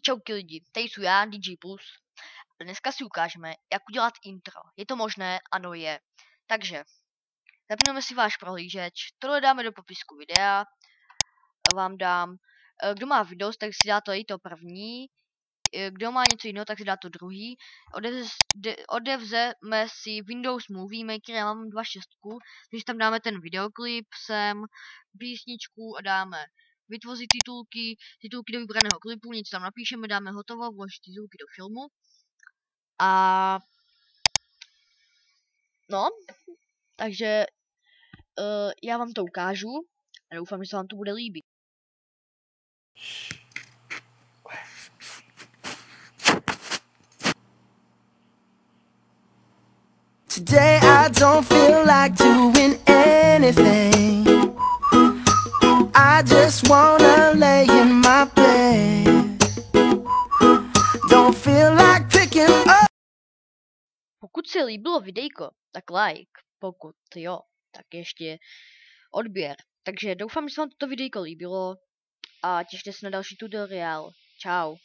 Čauky lidi, tady jsou já, DJ Plus. A dneska si ukážeme, jak udělat intro. Je to možné? Ano je. Takže, zapneme si váš prohlížeč, tohle dáme do popisku videa, vám dám, kdo má Windows, tak si dá to první, kdo má něco jiného, tak si dá to druhý. Odevzeme si Windows Movie Maker, já mám 2.6, takže tam dáme ten videoklip sem, písničku a dáme vytvořit titulky do vybraného klipu, něco tam napíšeme, dáme hotovo, vložit titulky do filmu. A no, takže já vám to ukážu a doufám, že se vám to bude líbit. Today I don't feel like doing anything. I just wanna lay in my bed. Don't feel like picking up. Pokud se líbilo videjko, tak like. Pokud jo, tak ještě odběr. Takže doufám, že se vám toto videjko líbilo a těšte se na další tutoriál. Čau.